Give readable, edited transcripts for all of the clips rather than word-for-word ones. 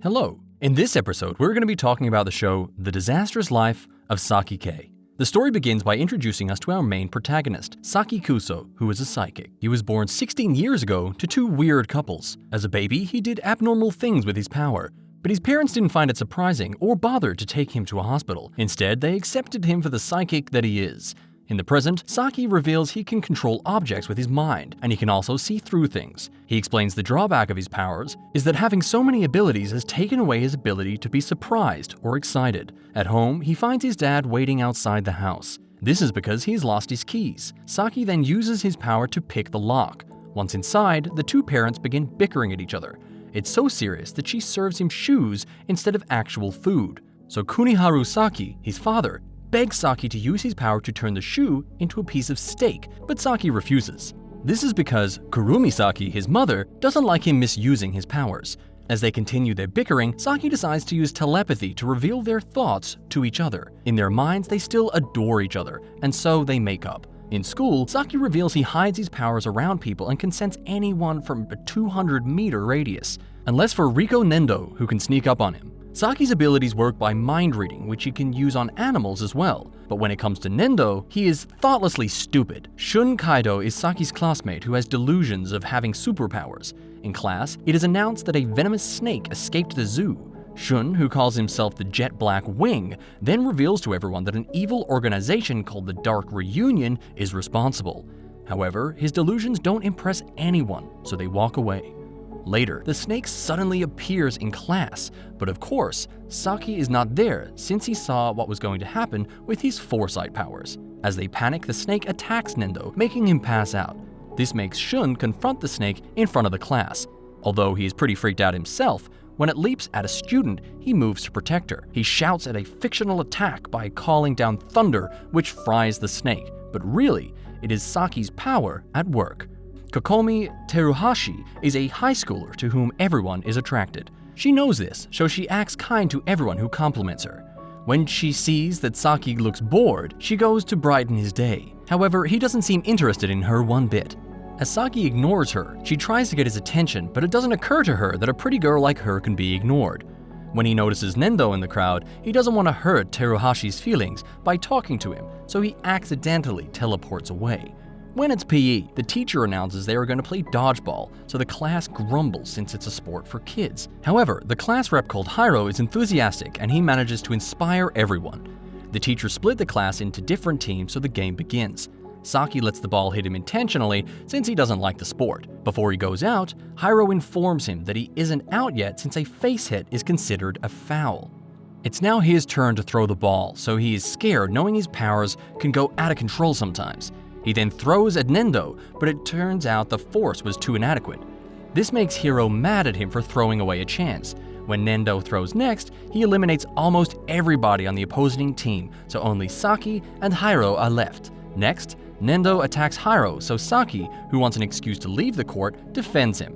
Hello. In this episode, we're going to be talking about the show The Disastrous Life of Saiki. The story begins by introducing us to our main protagonist, Saki Kusuo, who is a psychic. He was born 16 years ago to two weird couples. As a baby, he did abnormal things with his power, but his parents didn't find it surprising or bothered to take him to a hospital. Instead, they accepted him for the psychic that he is. In the present, Saki reveals he can control objects with his mind, and he can also see through things. He explains the drawback of his powers is that having so many abilities has taken away his ability to be surprised or excited. At home, he finds his dad waiting outside the house. This is because he's lost his keys. Saki then uses his power to pick the lock. Once inside, the two parents begin bickering at each other. It's so serious that she serves him shoes instead of actual food. So Kuniharu Saki, his father, begs Saki to use his power to turn the shoe into a piece of steak, but Saki refuses. This is because Kurumi Saki, his mother, doesn't like him misusing his powers. As they continue their bickering, Saki decides to use telepathy to reveal their thoughts to each other. In their minds, they still adore each other, and so they make up. In school, Saki reveals he hides his powers around people and can sense anyone from a 200-meter radius, unless for Riko Nendo, who can sneak up on him. Saki's abilities work by mind reading, which he can use on animals as well. But when it comes to Nendo, he is thoughtlessly stupid. Shun Kaido is Saki's classmate who has delusions of having superpowers. In class, it is announced that a venomous snake escaped the zoo. Shun, who calls himself the Jet Black Wing, then reveals to everyone that an evil organization called the Dark Reunion is responsible. However, his delusions don't impress anyone, so they walk away. Later, the snake suddenly appears in class, but of course, Saki is not there since he saw what was going to happen with his foresight powers. As they panic, the snake attacks Nendo, making him pass out. This makes Shun confront the snake in front of the class. Although he is pretty freaked out himself, when it leaps at a student, he moves to protect her. He shouts at a fictional attack by calling down thunder, which fries the snake, but really, it is Saki's power at work. Kokomi Teruhashi is a high schooler to whom everyone is attracted. She knows this, so she acts kind to everyone who compliments her. When she sees that Saki looks bored, she goes to brighten his day. However, he doesn't seem interested in her one bit. As Saki ignores her, she tries to get his attention, but it doesn't occur to her that a pretty girl like her can be ignored. When he notices Nendo in the crowd, he doesn't want to hurt Teruhashi's feelings by talking to him, so he accidentally teleports away. When it's PE, the teacher announces they are going to play dodgeball, so the class grumbles since it's a sport for kids. However, the class rep called Hiro is enthusiastic and he manages to inspire everyone. The teacher split the class into different teams so the game begins. Saki lets the ball hit him intentionally since he doesn't like the sport. Before he goes out, Hiro informs him that he isn't out yet since a face hit is considered a foul. It's now his turn to throw the ball, so he is scared knowing his powers can go out of control sometimes. He then throws at Nendo, but it turns out the force was too inadequate. This makes Hiro mad at him for throwing away a chance. When Nendo throws next, he eliminates almost everybody on the opposing team, so only Saki and Hiro are left. Next, Nendo attacks Hiro, so Saki, who wants an excuse to leave the court, defends him.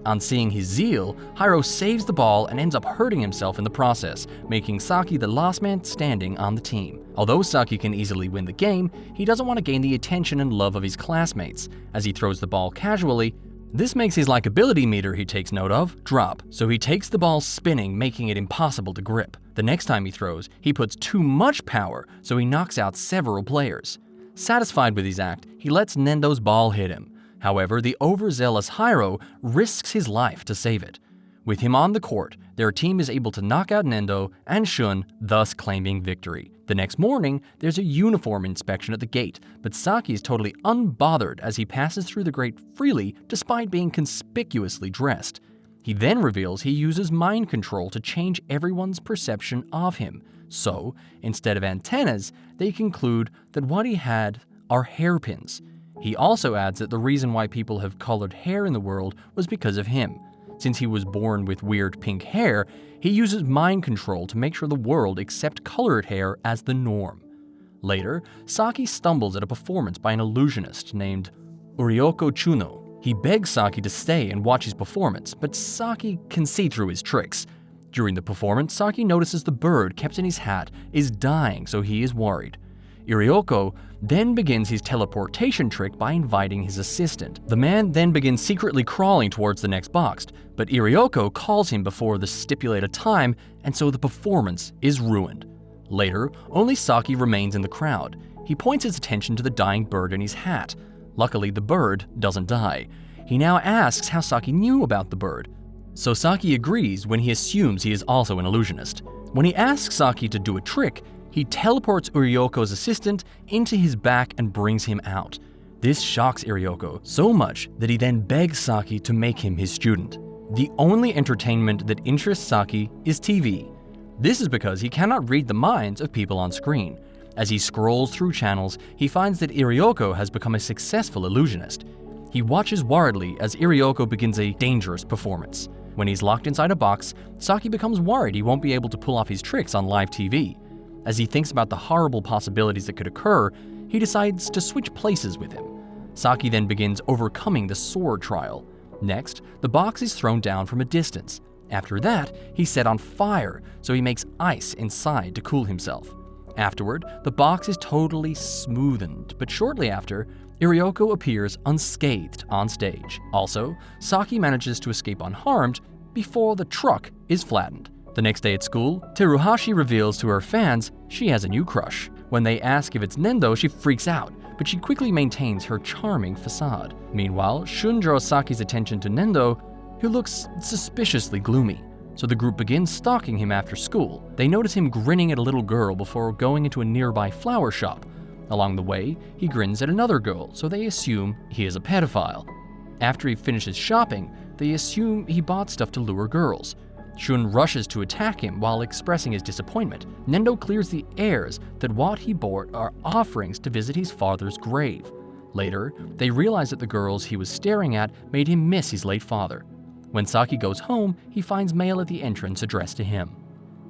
On seeing his zeal, Hiro saves the ball and ends up hurting himself in the process, making Saki the last man standing on the team. Although Saki can easily win the game, he doesn't want to gain the attention and love of his classmates. As he throws the ball casually, this makes his likability meter he takes note of drop, so he takes the ball spinning, making it impossible to grip. The next time he throws, he puts too much power, so he knocks out several players. Satisfied with his act, he lets Nendo's ball hit him. However, the overzealous Hiro risks his life to save it. With him on the court, their team is able to knock out Nendo and Shun, thus claiming victory. The next morning, there's a uniform inspection at the gate, but Saki is totally unbothered as he passes through the gate freely despite being conspicuously dressed. He then reveals he uses mind control to change everyone's perception of him. So, instead of antennas, they conclude that what he had are hairpins. He also adds that the reason why people have colored hair in the world was because of him. Since he was born with weird pink hair, he uses mind control to make sure the world accepts colored hair as the norm. Later, Saki stumbles at a performance by an illusionist named Urioko Chuno. He begs Saki to stay and watch his performance, but Saki can see through his tricks. During the performance, Saki notices the bird kept in his hat is dying, so he is worried. Irioko then begins his teleportation trick by inviting his assistant. The man then begins secretly crawling towards the next box, but Irioko calls him before the stipulated time, and so the performance is ruined. Later, only Saki remains in the crowd. He points his attention to the dying bird in his hat. Luckily, the bird doesn't die. He now asks how Saki knew about the bird. So Saki agrees when he assumes he is also an illusionist. When he asks Saki to do a trick, he teleports Irioko's assistant into his back and brings him out. This shocks Irioko so much that he then begs Saki to make him his student. The only entertainment that interests Saki is TV. This is because he cannot read the minds of people on screen. As he scrolls through channels, he finds that Irioko has become a successful illusionist. He watches worriedly as Irioko begins a dangerous performance. When he's locked inside a box, Saki becomes worried he won't be able to pull off his tricks on live TV. As he thinks about the horrible possibilities that could occur, he decides to switch places with him. Saki then begins overcoming the sword trial. Next, the box is thrown down from a distance. After that, he's set on fire, so he makes ice inside to cool himself. Afterward, the box is totally smoothened, but shortly after, Irioko appears unscathed on stage. Also, Saki manages to escape unharmed before the truck is flattened. The next day at school, Teruhashi reveals to her fans she has a new crush. When they ask if it's Nendo, she freaks out, but she quickly maintains her charming facade. Meanwhile, Shun draws Saki's attention to Nendo, who looks suspiciously gloomy. So the group begins stalking him after school. They notice him grinning at a little girl before going into a nearby flower shop. Along the way, he grins at another girl, so they assume he is a pedophile. After he finishes shopping, they assume he bought stuff to lure girls. Shun rushes to attack him while expressing his disappointment. Nendo clears the airs that what he bought are offerings to visit his father's grave. Later, they realize that the girls he was staring at made him miss his late father. When Saki goes home, he finds mail at the entrance addressed to him.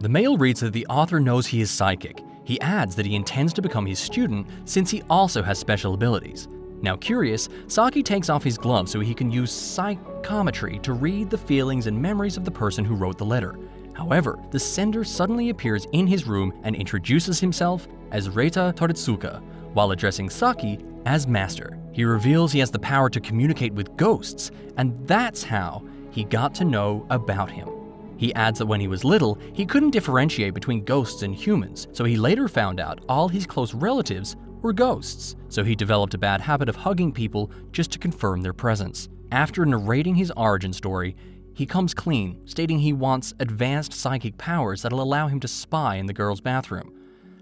The mail reads that the author knows he is psychic. He adds that he intends to become his student since he also has special abilities. Now curious, Saki takes off his gloves so he can use psychometry to read the feelings and memories of the person who wrote the letter. However, the sender suddenly appears in his room and introduces himself as Reita Toritsuka, while addressing Saki as Master. He reveals he has the power to communicate with ghosts, and that's how he got to know about him. He adds that when he was little, he couldn't differentiate between ghosts and humans, so he later found out all his close relatives were ghosts, so he developed a bad habit of hugging people just to confirm their presence. After narrating his origin story, he comes clean, stating he wants advanced psychic powers that'll allow him to spy in the girl's bathroom.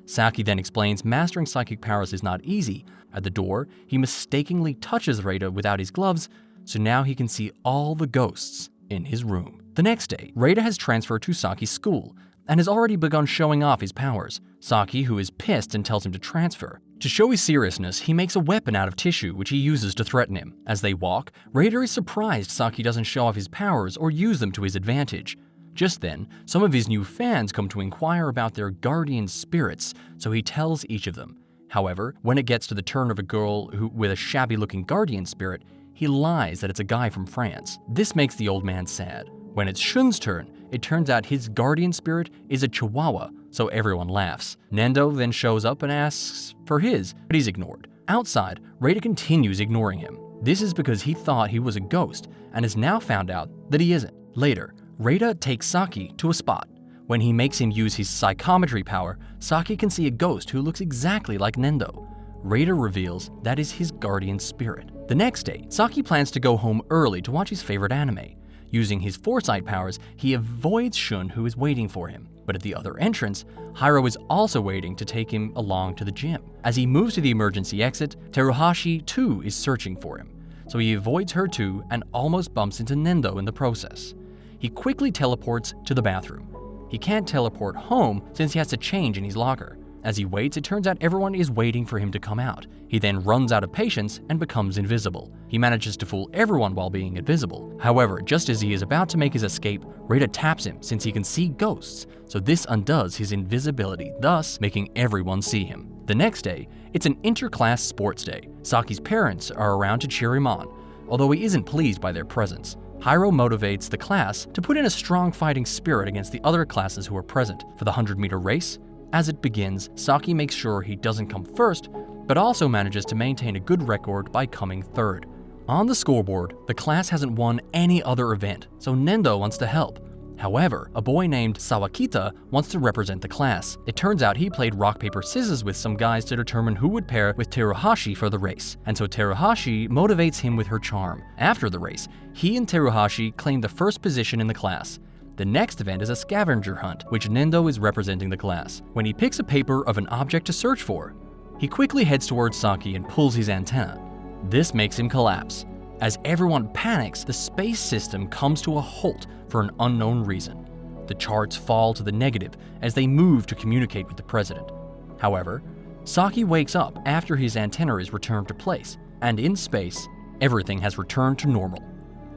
Saki then explains mastering psychic powers is not easy. At the door, he mistakenly touches Reita without his gloves, so now he can see all the ghosts in his room. The next day, Reita has transferred to Saki's school and has already begun showing off his powers. Saki, who is pissed, and tells him to transfer. To show his seriousness, he makes a weapon out of tissue, which he uses to threaten him. As they walk, Reita is surprised Saki doesn't show off his powers or use them to his advantage. Just then, some of his new fans come to inquire about their guardian spirits, so he tells each of them. However, when it gets to the turn of a girl with a shabby-looking guardian spirit, he lies that it's a guy from France. This makes the old man sad. When it's Shun's turn, it turns out his guardian spirit is a chihuahua, so everyone laughs. Nendo then shows up and asks for his, but he's ignored. Outside, Reita continues ignoring him. This is because he thought he was a ghost and has now found out that he isn't. Later, Reita takes Saki to a spot. When he makes him use his psychometry power, Saki can see a ghost who looks exactly like Nendo. Reita reveals that is his guardian spirit. The next day, Saki plans to go home early to watch his favorite anime. Using his foresight powers, he avoids Shun, who is waiting for him. But at the other entrance, Hiro is also waiting to take him along to the gym. As he moves to the emergency exit, Teruhashi too is searching for him. So he avoids her too and almost bumps into Nendo in the process. He quickly teleports to the bathroom. He can't teleport home since he has to change in his locker. As he waits, it turns out everyone is waiting for him to come out. He then runs out of patience and becomes invisible. He manages to fool everyone while being invisible. However, just as he is about to make his escape, Reita taps him since he can see ghosts, so this undoes his invisibility, thus making everyone see him. The next day, it's an inter-class sports day. Saki's parents are around to cheer him on, although he isn't pleased by their presence. Hiro motivates the class to put in a strong fighting spirit against the other classes who are present. For the 100-meter race, As it begins, Saki makes sure he doesn't come first, but also manages to maintain a good record by coming third. On the scoreboard, the class hasn't won any other event, so Nendo wants to help. However, a boy named Sawakita wants to represent the class. It turns out he played rock, paper, scissors with some guys to determine who would pair with Teruhashi for the race, and so Teruhashi motivates him with her charm. After the race, he and Teruhashi claim the first position in the class. The next event is a scavenger hunt, which Nendo is representing the class. When he picks a paper of an object to search for, he quickly heads towards Saki and pulls his antenna. This makes him collapse. As everyone panics, the space system comes to a halt for an unknown reason. The charts fall to the negative as they move to communicate with the president. However, Saki wakes up after his antenna is returned to place, and in space, everything has returned to normal.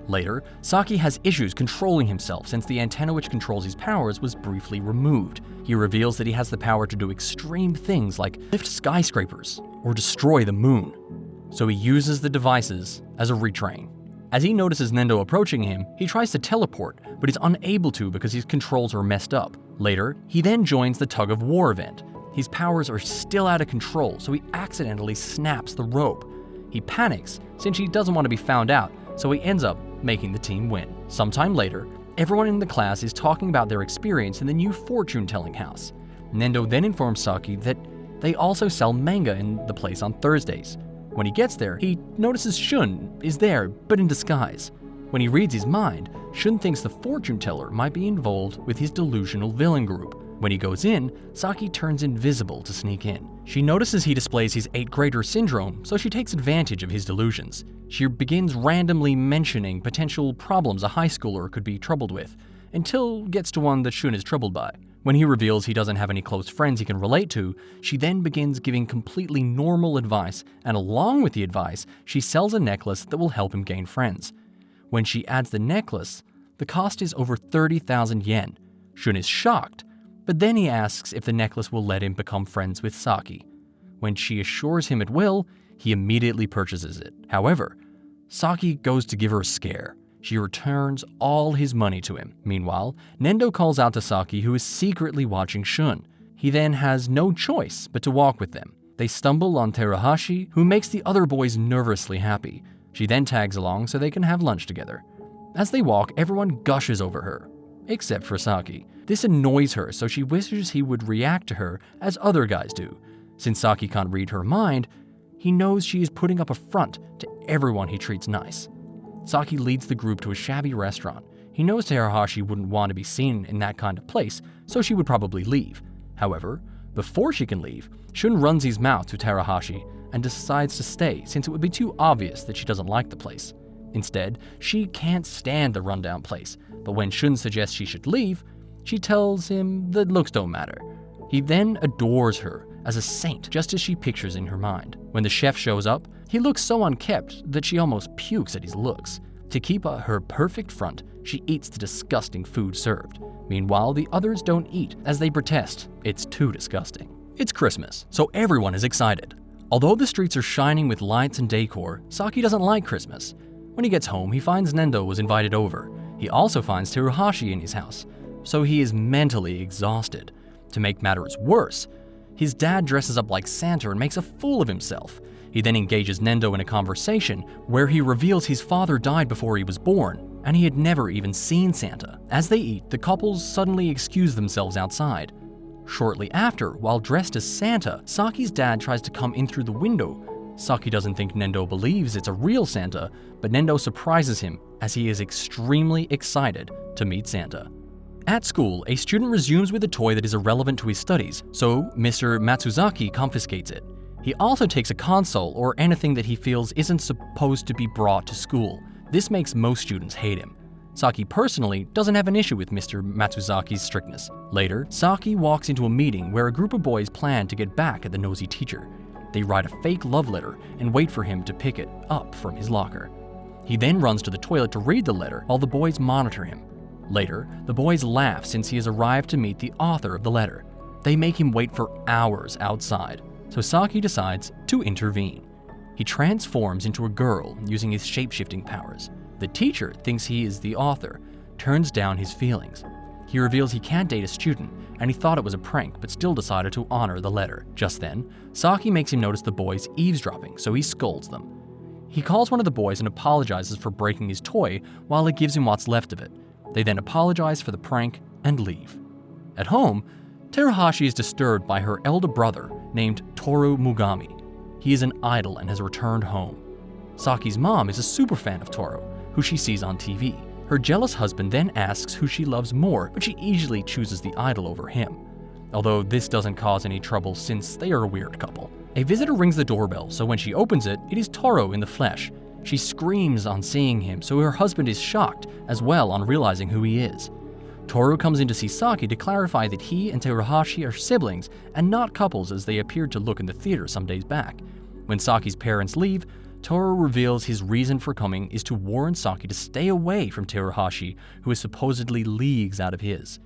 Later, Saki has issues controlling himself since the antenna which controls his powers was briefly removed. He reveals that he has the power to do extreme things like lift skyscrapers or destroy the moon. So he uses the devices as a retrain. As he notices Nendo approaching him, he tries to teleport, but is unable to because his controls are messed up. Later, he then joins the tug-of-war event. His powers are still out of control, so he accidentally snaps the rope. He panics since he doesn't want to be found out, so he ends up making the team win. Sometime later, everyone in the class is talking about their experience in the new fortune-telling house. Nendo then informs Saki that they also sell manga in the place on Thursdays. When he gets there, he notices Shun is there, but in disguise. When he reads his mind, Shun thinks the fortune teller might be involved with his delusional villain group. When he goes in, Saki turns invisible to sneak in. She notices he displays his 8th grader syndrome, so she takes advantage of his delusions. She begins randomly mentioning potential problems a high schooler could be troubled with, until gets to one that Shun is troubled by. When he reveals he doesn't have any close friends he can relate to, she then begins giving completely normal advice, and along with the advice, she sells a necklace that will help him gain friends. When she adds the necklace, the cost is over 30,000 yen. Shun is shocked, but then he asks if the necklace will let him become friends with Saki. When she assures him it will, he immediately purchases it. However, Saki goes to give her a scare. She returns all his money to him. Meanwhile, Nendo calls out to Saki, who is secretly watching Shun. He then has no choice but to walk with them. They stumble on Teruhashi, who makes the other boys nervously happy. She then tags along so they can have lunch together. As they walk, everyone gushes over her, except for Saki. This annoys her, so she wishes he would react to her as other guys do. Since Saki can't read her mind, he knows she is putting up a front to everyone he treats nice. Saki leads the group to a shabby restaurant. He knows Teruhashi wouldn't want to be seen in that kind of place, so she would probably leave. However, before she can leave, Shun runs his mouth to Teruhashi and decides to stay since it would be too obvious that she doesn't like the place. Instead, she can't stand the rundown place, but when Shun suggests she should leave, she tells him that looks don't matter. He then adores her as a saint, just as she pictures in her mind. When the chef shows up, he looks so unkempt that she almost pukes at his looks. To keep her perfect front, she eats the disgusting food served. Meanwhile, the others don't eat, as they protest it's too disgusting. It's Christmas, so everyone is excited. Although the streets are shining with lights and decor, Saki doesn't like Christmas. When he gets home, he finds Nendo was invited over. He also finds Teruhashi in his house, so he is mentally exhausted. To make matters worse, his dad dresses up like Santa and makes a fool of himself. He then engages Nendo in a conversation where he reveals his father died before he was born, and he had never even seen Santa. As they eat, the couples suddenly excuse themselves outside. Shortly after, while dressed as Santa, Saki's dad tries to come in through the window. Saki doesn't think Nendo believes it's a real Santa, but Nendo surprises him as he is extremely excited to meet Santa. At school, a student resumes with a toy that is irrelevant to his studies, so Mr. Matsuzaki confiscates it. He also takes a console or anything that he feels isn't supposed to be brought to school. This makes most students hate him. Saki personally doesn't have an issue with Mr. Matsuzaki's strictness. Later, Saki walks into a meeting where a group of boys plan to get back at the nosy teacher. They write a fake love letter and wait for him to pick it up from his locker. He then runs to the toilet to read the letter while the boys monitor him. Later, the boys laugh since he has arrived to meet the author of the letter. They make him wait for hours outside, so Saki decides to intervene. He transforms into a girl using his shape-shifting powers. The teacher thinks he is the author, turns down his feelings. He reveals he can't date a student, and he thought it was a prank but still decided to honor the letter. Just then, Saiki makes him notice the boys eavesdropping, so he scolds them. He calls one of the boys and apologizes for breaking his toy while he gives him what's left of it. They then apologize for the prank and leave. At home, Teruhashi is disturbed by her elder brother named Toru Mugami. He is an idol and has returned home. Saki's mom is a super fan of Toru, who she sees on TV. Her jealous husband then asks who she loves more, but she easily chooses the idol over him. Although this doesn't cause any trouble since they are a weird couple. A visitor rings the doorbell, so when she opens it, it is Toru in the flesh. She screams on seeing him, so her husband is shocked as well on realizing who he is. Toru comes in to see Saki to clarify that he and Teruhashi are siblings and not couples as they appeared to look in the theater some days back. When Saki's parents leave, Toru reveals his reason for coming is to warn Saki to stay away from Teruhashi, who is supposedly leagues out of his.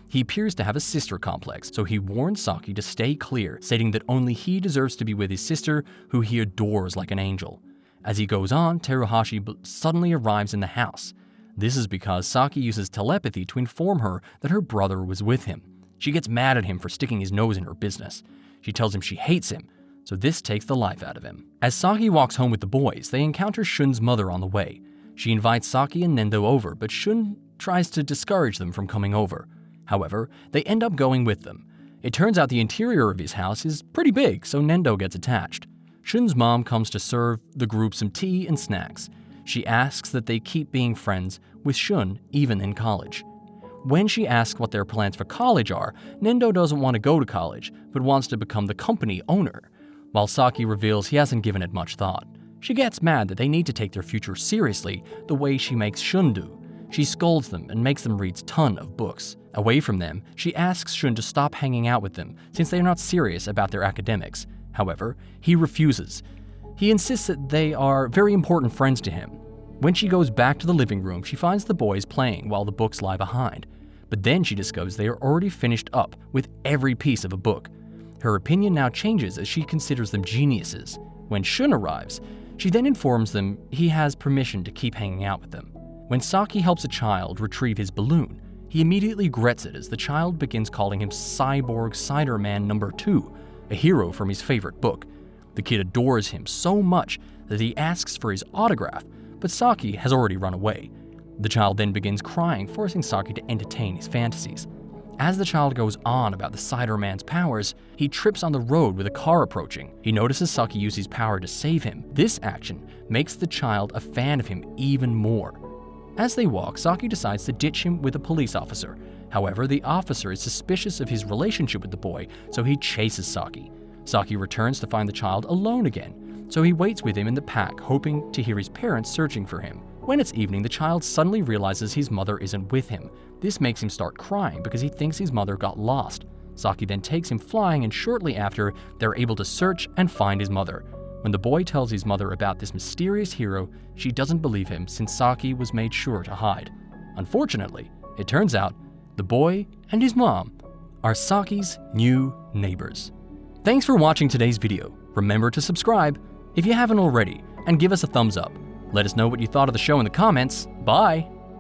He appears to have a sister complex, so he warns Saki to stay clear, stating that only he deserves to be with his sister, who he adores like an angel. As he goes on, Teruhashi suddenly arrives in the house. This is because Saki uses telepathy to inform her that her brother was with him. She gets mad at him for sticking his nose in her business. She tells him she hates him, so this takes the life out of him. As Saki walks home with the boys, they encounter Shun's mother on the way. She invites Saki and Nendo over, but Shun tries to discourage them from coming over. However, they end up going with them. It turns out the interior of his house is pretty big, so Nendo gets attached. Shun's mom comes to serve the group some tea and snacks. She asks that they keep being friends with Shun even in college. When she asks what their plans for college are, Nendo doesn't want to go to college, but wants to become the company owner, while Saki reveals he hasn't given it much thought. She gets mad that they need to take their future seriously the way she makes Shun do. She scolds them and makes them read a ton of books. Away from them, she asks Shun to stop hanging out with them since they are not serious about their academics. However, he refuses. He insists that they are very important friends to him. When she goes back to the living room, she finds the boys playing while the books lie behind. But then she discovers they are already finished up with every piece of a book. Her opinion now changes as she considers them geniuses. When Shun arrives, she then informs them he has permission to keep hanging out with them. When Saki helps a child retrieve his balloon, he immediately regrets it as the child begins calling him Cyborg Cider Man No. 2, a hero from his favorite book. The kid adores him so much that he asks for his autograph, but Saki has already run away. The child then begins crying, forcing Saki to entertain his fantasies. As the child goes on about the Cider Man's powers, he trips on the road with a car approaching. He notices Saki use his power to save him. This action makes the child a fan of him even more. As they walk, Saki decides to ditch him with a police officer. However, the officer is suspicious of his relationship with the boy, so he chases Saki. Saki returns to find the child alone again, so he waits with him in the pack, hoping to hear his parents searching for him. When it's evening, the child suddenly realizes his mother isn't with him. This makes him start crying because he thinks his mother got lost. Saki then takes him flying, and shortly after, they're able to search and find his mother. When the boy tells his mother about this mysterious hero, she doesn't believe him since Saki was made sure to hide. Unfortunately, it turns out the boy and his mom are Saki's new neighbors. Thanks for watching today's video. Remember to subscribe if you haven't already, and give us a thumbs up. Let us know what you thought of the show in the comments. Bye!